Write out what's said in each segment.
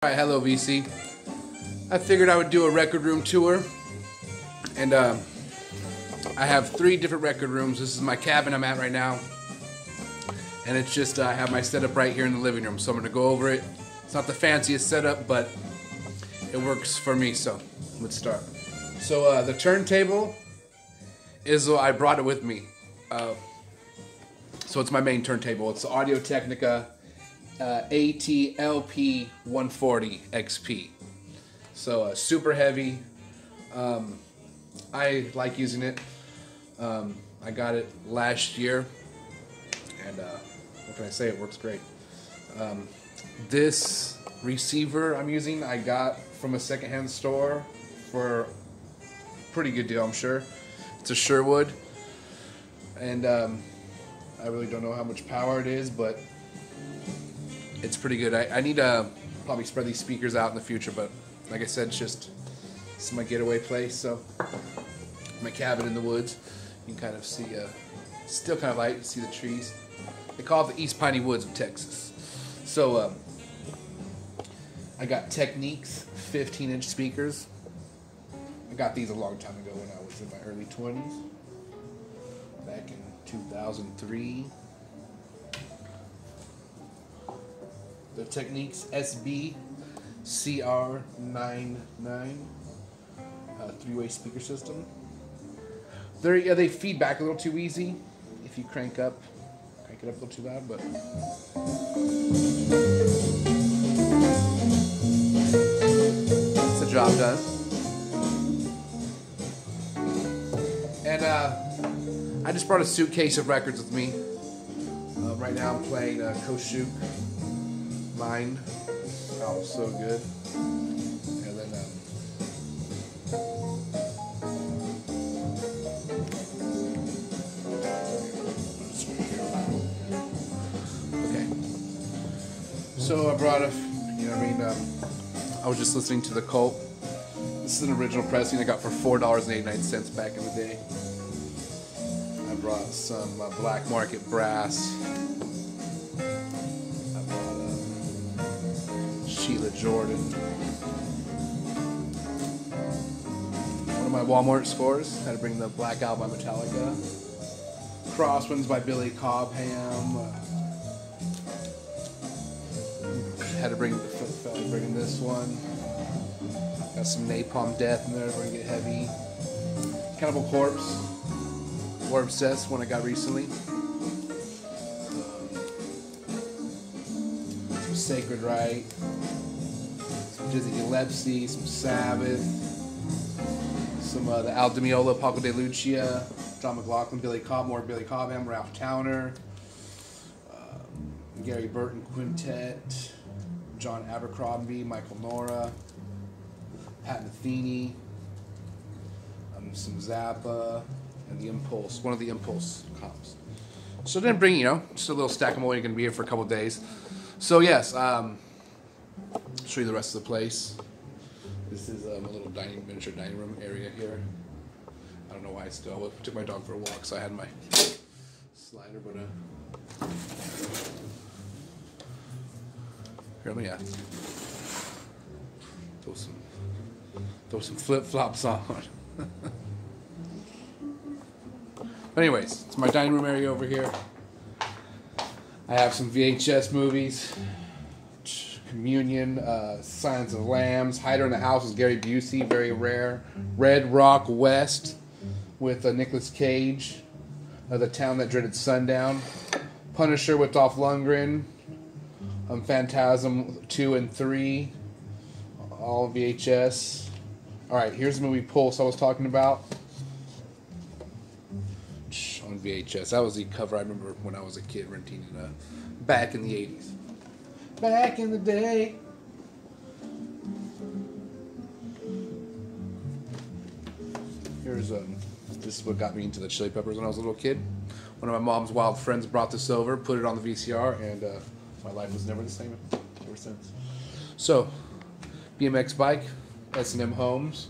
Alright, hello VC. I figured I would do a record room tour, and I have 3 different record rooms. This is my cabin I'm at right now, and it's just I have my setup right here in the living room, so I'm going to go over it. It's not the fanciest setup, but it works for me, so let's start. So the turntable is, I brought it with me. So it's my main turntable. It's the Audio-Technica AT-LP 140 XP. So super heavy. I like using it. I got it last year, and what can I say? It works great. This receiver I'm using, I got from a secondhand store for a pretty good deal, I'm sure. It's a Sherwood, and I really don't know how much power it is, but it's pretty good. I need to probably spread these speakers out in the future, but like I said, this is my getaway place. So my cabin in the woods. You can kind of see, still kind of light. You see the trees. They call it the East Piney Woods of Texas. So I got Technics 15-inch speakers. I got these a long time ago when I was in my early 20s, back in 2003. The Technics SB CR99 3-way speaker system. They feed back a little too easy if you crank it up a little too loud, but that's the job done. And I just brought a suitcase of records with me. Right now I'm playing Koshuk Mind. Oh, so good. And then okay. So I brought I was just listening to The Cult. This is an original pressing I got for $4.89 back in the day. I brought some black market brass. Sheila Jordan. One of my Walmart scores. Had to bring the Black Album by Metallica. Crosswinds by Billy Cobham. Had to bring bringing this one. Got some Napalm Death in there. We're gonna get heavy. Cannibal Corpse. War Obsessed, one I got recently. Some Sacred Right. Dizzy Gillespie, some Sabbath, some the Al Di Meola, Paco de Lucia, John McLaughlin, Billy Cobham, Ralph Towner, Gary Burton Quintet, John Abercrombie, Michael Nora, Pat Metheny, some Zappa, and the Impulse, one of the Impulse comps. So I didn't bring, just a little stack of them. You're going to be here for a couple of days. So yes, show you the rest of the place. This is a little miniature dining room area here. I don't know why I took my dog for a walk, so I had my slider, but here, let me throw some flip-flops on. But anyways, it's my dining room area over here. I have some VHS movies. Communion, Silence of the Lambs, Hider in the House with Gary Busey, very rare. Red Rock West with Nicolas Cage, The Town That Dreaded Sundown. Punisher with Dolph Lundgren. Phantasm 2 and 3, all VHS. Alright, here's the movie Pulse I was talking about. On VHS. That was the cover I remember when I was a kid renting it back in the 80s. Back in the day. Here's this is what got me into the Chili Peppers when I was a little kid. One of my mom's wild friends brought this over, put it on the VCR, and my life was never the same ever since. So, BMX bike, S&M Homes,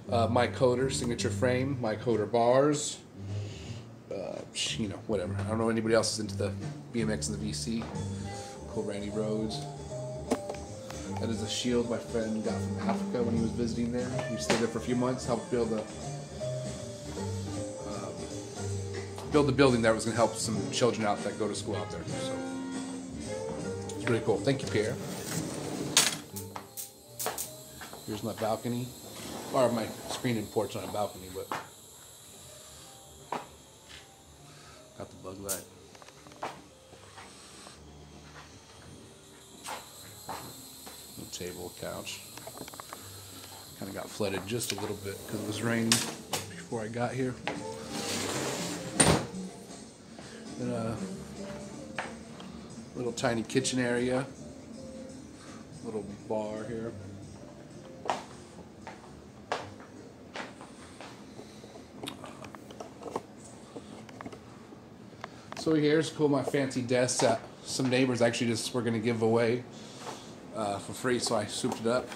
Mike Coder signature frame, Mike Coder bars. Whatever. I don't know if anybody else is into the BMX and the VC. Cool Randy Rhodes. That is a shield my friend got from Africa when he was visiting there. We stayed there for a few months, helped build the building that was going to help some children out that go to school out there. So it's really cool. Thank you, Pierre. Here's my balcony, or my screen and porch on a balcony, but got the bug light. Table, couch. Kind of got flooded just a little bit because it was raining before I got here. Then a little tiny kitchen area, little bar here. So here's cool. My fancy desk that some neighbors actually just were going to give away for free, so I souped it up.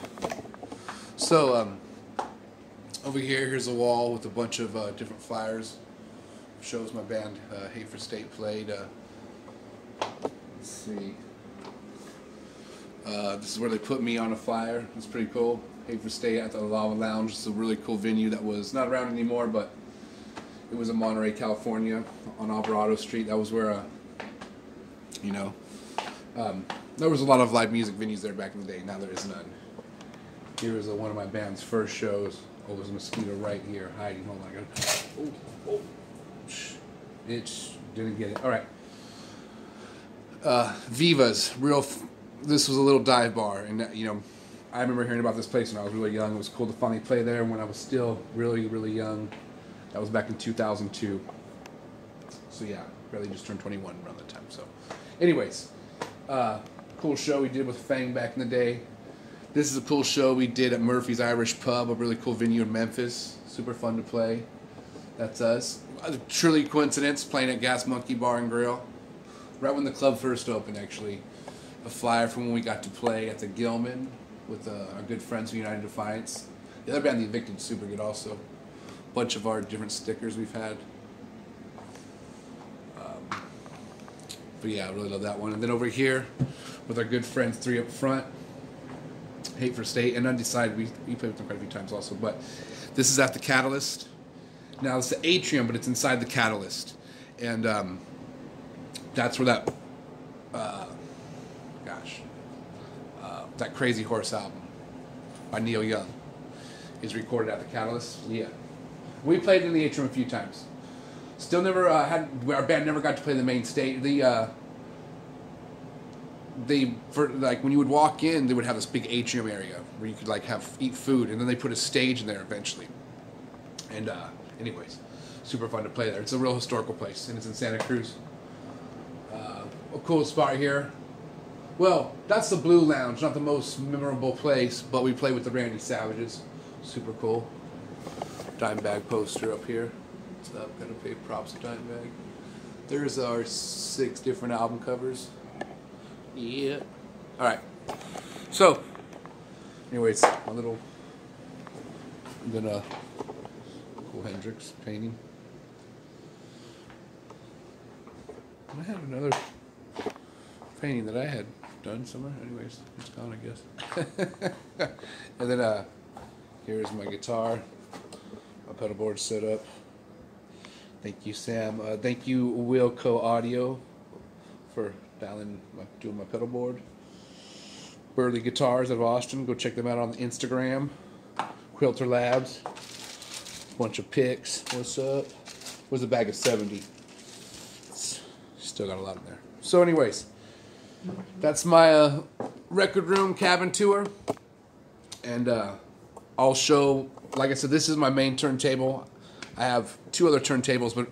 So over here's a wall with a bunch of different flyers. Shows my band Hate for State played. Let's see. This is where they put me on a flyer. It's pretty cool. Hate for State at the Lava Lounge. It's a really cool venue that was not around anymore, but it was in Monterey, California, on Alvarado Street. That was where, there was a lot of live music venues there back in the day. Now there is none. Here is one of my band's first shows. Oh, there's a mosquito right here hiding. Hold on, I gotta. Oh, itch. Didn't get it. All right. Viva's this was a little dive bar, and I remember hearing about this place when I was really young. It was cool to finally play there when I was still really, really young. That was back in 2002. So yeah, barely just turned 21 around that time. So, anyways. Cool show we did with Fang back in the day. This is a cool show we did at Murphy's Irish Pub, a really cool venue in Memphis. Super fun to play. That's us. Truly coincidence, playing at Gas Monkey Bar and Grill. Right when the club first opened, actually. A flyer from when we got to play at the Gilman with our good friends from United Defiance. The other band, The Evicted, super good also. A bunch of our different stickers we've had. But yeah, I really love that one. And then over here, with our good friends, 3 Up Front, Hate for State, and Undecided. We played with them quite a few times also. But this is at the Catalyst. Now, it's the atrium, but it's inside the Catalyst. And that's where that Crazy Horse album by Neil Young is recorded at the Catalyst. Yeah. We played in the atrium a few times. Still never our band never got to play the main stage. When you would walk in, they would have this big atrium area where you could eat food, and then they put a stage in there eventually. And anyways, super fun to play there. It's a real historical place, and it's in Santa Cruz. A cool spot here. Well, that's the Blue Lounge, not the most memorable place, but we play with the Randy Savages. Super cool. Dimebag poster up here. What's up? Gotta pay props to Dimebag. There's our 6 different album covers. Yeah. Alright. So, anyways, my little. And then a cool Hendrix painting. I had another painting that I had done somewhere. Anyways, it's gone, I guess. And then here's my guitar. My pedal board set up. Thank you, Sam. Thank you, Wilco Audio, for doing my pedal board. Burley Guitars out of Austin. Go check them out on the Instagram. Quilter Labs. Bunch of picks. What's up? Was a bag of 70. Still got a lot in there. So anyways, that's my record room cabin tour. And I'll show, like I said, this is my main turntable. I have 2 other turntables, but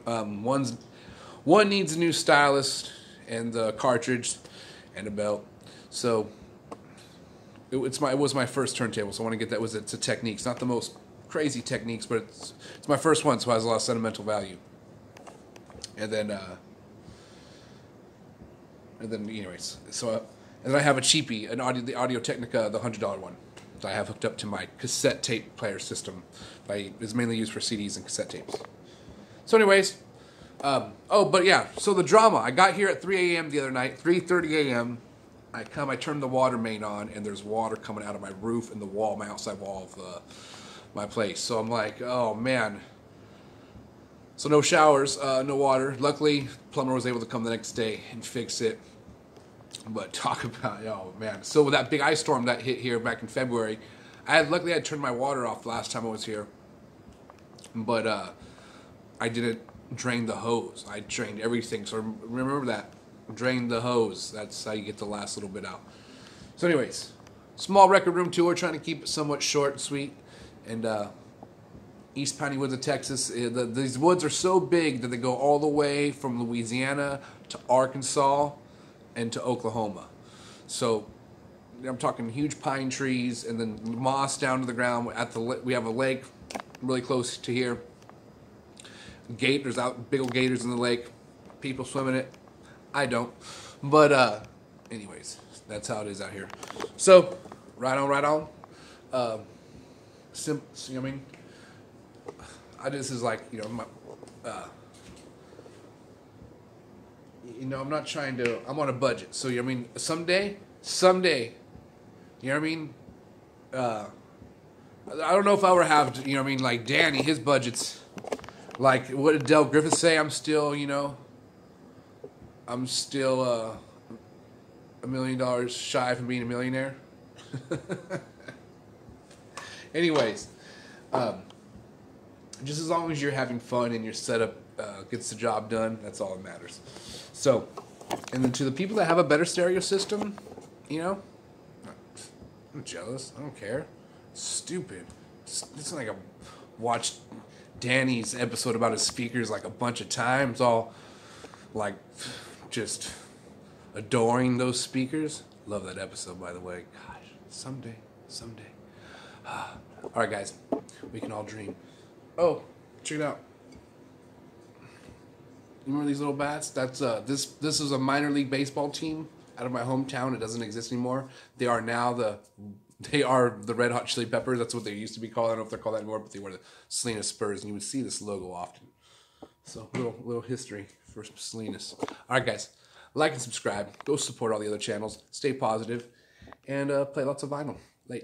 one needs a new stylus and the cartridge and a belt. So it was my first turntable, so I want to get that. It's a Technics, not the most crazy Techniques, but it's my first one, so it has a lot of sentimental value. And then anyways, and then I have a cheapie, the Audio Technica, the $100 one. I have hooked up to my cassette tape player system. It's mainly used for CDs and cassette tapes. So anyways, but yeah, so the drama. I got here at 3 a.m. the other night, 3:30 a.m. I turn the water main on, and there's water coming out of my roof and the wall, my outside wall of my place. So I'm like, oh man. So no showers, no water. Luckily, plumber was able to come the next day and fix it. But talk about, oh man. So with that big ice storm that hit here back in February, luckily I turned my water off the last time I was here. But I didn't drain the hose. I drained everything. So remember that. Drain the hose. That's how you get the last little bit out. So anyways, small record room tour, trying to keep it somewhat short and sweet. And East Piney Woods of Texas. These woods are so big that they go all the way from Louisiana to Arkansas and to Oklahoma. So I'm talking huge pine trees and then moss down to the ground. We have a lake really close to here. There's big old gators in the lake. People swim in it. I don't. But anyways, that's how it is out here. So, right on. I mean, this is like, I'm not trying to, I'm on a budget. So, I mean, someday, you know what I mean? I don't know if I ever have, like Danny, his budget's, like, what did Del Griffith say? I'm still $1 million shy from being a millionaire. Anyways, just as long as you're having fun and your setup gets the job done, that's all that matters. So, and then to the people that have a better stereo system, I'm jealous. I don't care. It's stupid. It's like I watched Danny's episode about his speakers like a bunch of times, all like just adoring those speakers. Love that episode, by the way. Gosh, someday. All right, guys, we can all dream. Oh, check it out. You remember these little bats? That's this is a minor league baseball team out of my hometown. It doesn't exist anymore. They are the Red Hot Chili Peppers. That's what they used to be called. I don't know if they're called that anymore, but they were the Salinas Spurs, and you would see this logo often. So little history for Salinas. All right, guys, like and subscribe. Go support all the other channels. Stay positive, and play lots of vinyl. Bye.